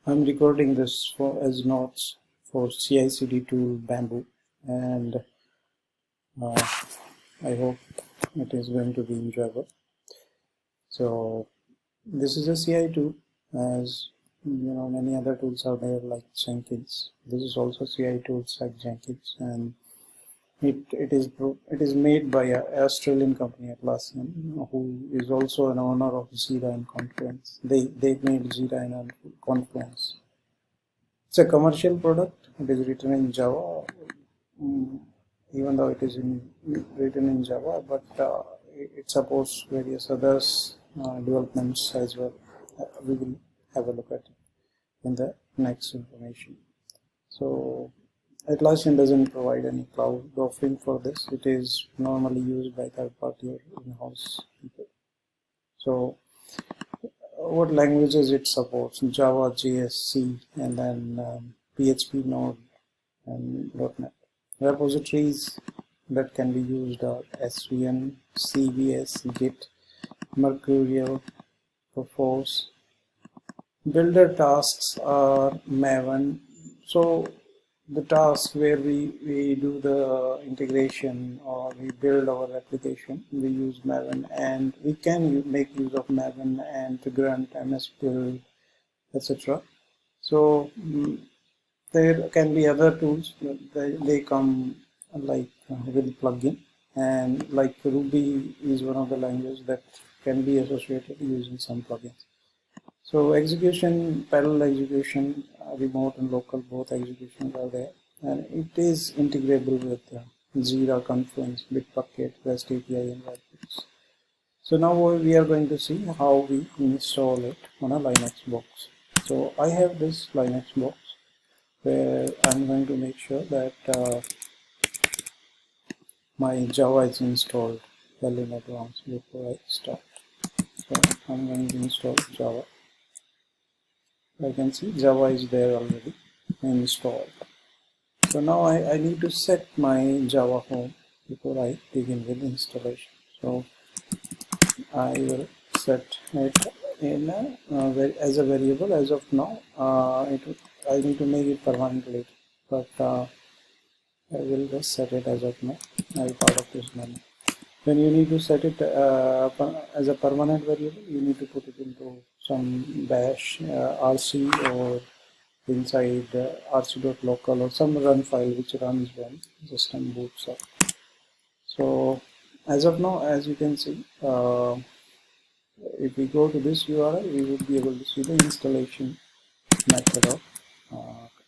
I'm recording this for as notes for CICD Tool Bamboo, and I hope it is going to be enjoyable. So this is a CI tool, as you know, many other tools are there like Jenkins. This is also CI tools like Jenkins, and it is made by an Australian company, Atlassian, who is also an owner of Jira and Confluence. They made Jira and Confluence. It's a commercial product. It is written in Java, even though it is written in Java, but it supports various other developments as well. We will have a look at it in the next information. So Atlassian doesn't provide any cloud offering for this. It is normally used by third party or in-house people. So what languages it supports? Java, JS, C, and then PHP, Node, and .NET. Repositories that can be used are SVN, CVS, Git, Mercurial, Perforce. Builder tasks are Maven. So the task where we do the integration or we build our application, we use Maven, and we can make use of Maven and Grunt, MS Build, etc. So there can be other tools. They come like with plugin, and like Ruby is one of the languages that can be associated using some plugins. So execution, parallel execution, remote and local, both executions are there, and it is integrable with Jira, Confluence, Bitbucket, REST API, and webhooks. So now we are going to see how we install it on a Linux box. So I have this Linux box where I'm going to make sure that my Java is installed well in advance before I start. So I'm going to install Java. I can see Java is there already installed. So now I need to set my Java home before I begin with installation. So I will set it in as a variable. As of now, I need to make it permanent later, but I will just set it as of now as part of this menu. When you need to set it as a permanent variable, you need to put it into some bash rc or inside rc.local or some run file which runs when system boots up. So as of now, as you can see, if we go to this URL, we would be able to see the installation method of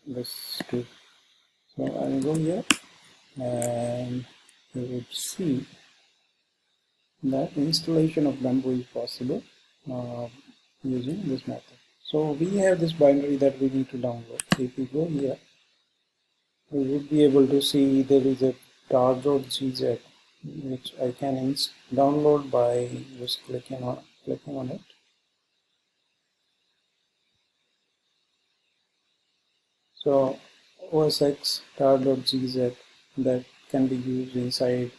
this tool. So I will go here, and you would see that installation of Bamboo is possible using this method. So we have this binary that we need to download. If we go here, we would be able to see there is a tar.gz which I can download by just clicking on it. So OSX tar.gz that can be used inside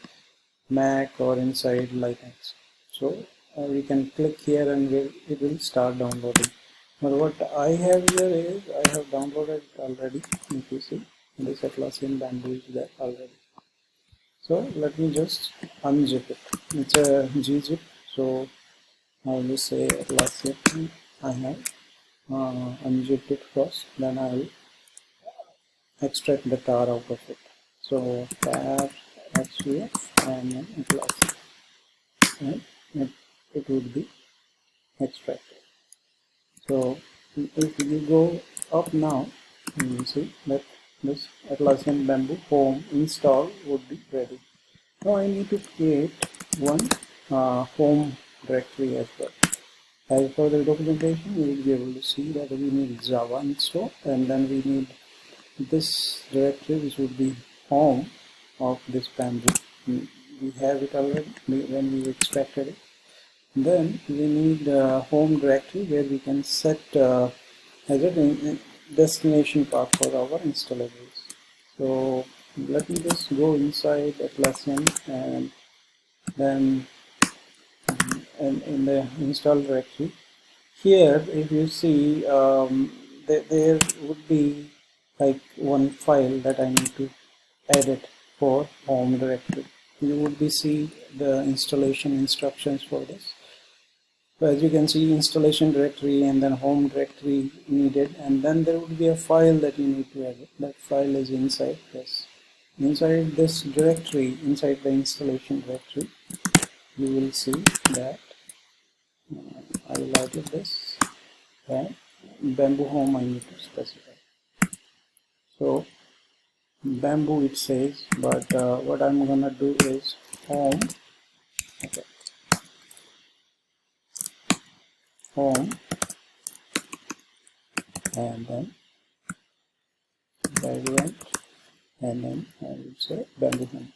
Mac or inside Linux. So we can click here and it will start downloading. But what I have here is I have downloaded already. If you see, this Atlassian Bamboo is there already. So let me just unzip it. It's a gzip. So I will say Atlassian. I have unzipped it first. Then I will extract the tar out of it. So tar xvf and then Atlassian, and it would be extracted. So if you go up now, you will see that this Atlassian Bamboo home install would be ready. Now I need to create one home directory as well. As for the documentation, you will be able to see that we need Java install, and then we need this directory which would be home of this Bamboo. We have it already when we extracted it. Then we need a home directory where we can set as a destination path for our installations. So let me just go inside Atlassian, and then in the install directory here, if you see there would be like one file that I need to edit for home directory. You would be see the installation instructions for this. So as you can see, installation directory and then home directory needed, and then there would be a file that you need to edit. That file is inside this. Inside this directory, inside the installation directory, you will see that I will edit this, and Bamboo Home I need to specify. So Bamboo it says, but what I'm gonna do is home, okay, home, and then background, and then I would say Bamboo Home.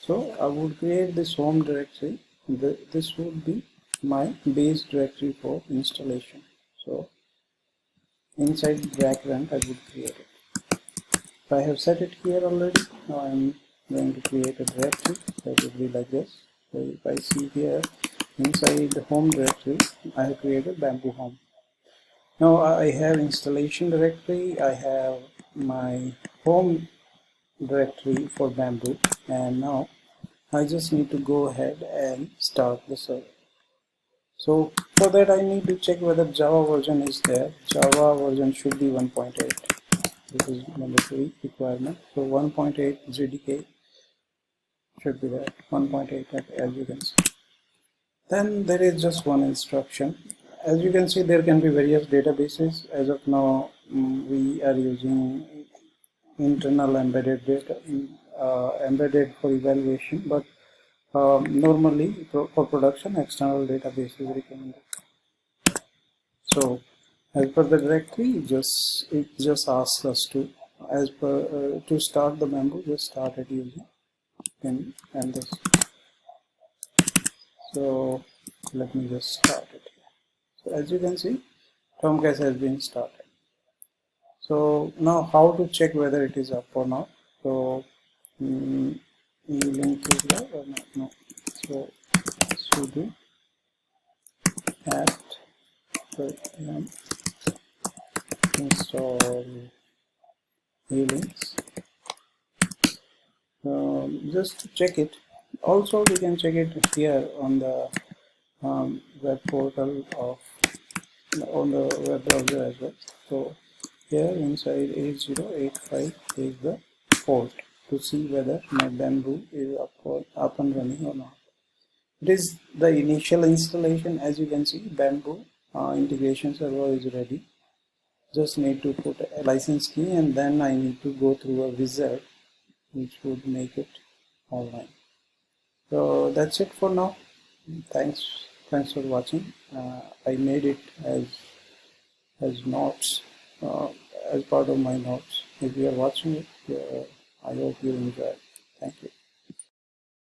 So I would create this home directory. This would be my base directory for installation. So inside background I would create it. So I have set it here already. Now I'm going to create a directory that would be like this. So if I see here inside the home directory, I have created Bamboo Home. Now I have installation directory, I have my home directory for Bamboo, and now I just need to go ahead and start the server. So for that I need to check whether Java version is there. Java version should be 1.8. This is mandatory requirement. So 1.8 JDK should be there. 1.8 as you can see. Then there is just one instruction. As you can see, there can be various databases. As of now, we are using internal embedded data, embedded for evaluation, but normally for production, external database is recommended. So as per the directory, it just asks us to, as per to start the Bamboo, just start it using pin and this. So let me just start it here. So as you can see, Tomcast has been started. So now how to check whether it is up or not? So link is live or not? No. So sudo apt install links. Just to check it. Also we can check it here on the web portal of on the web browser as well. So here inside 8085 is the port to see whether my Bamboo is up and running or not. It is the initial installation. As you can see, Bamboo integration server is ready. Just need to put a license key, and then I need to go through a wizard which would make it online. So that's it for now. Thanks for watching. I made it as notes, as part of my notes. If you are watching it, I hope you enjoy. Thank you.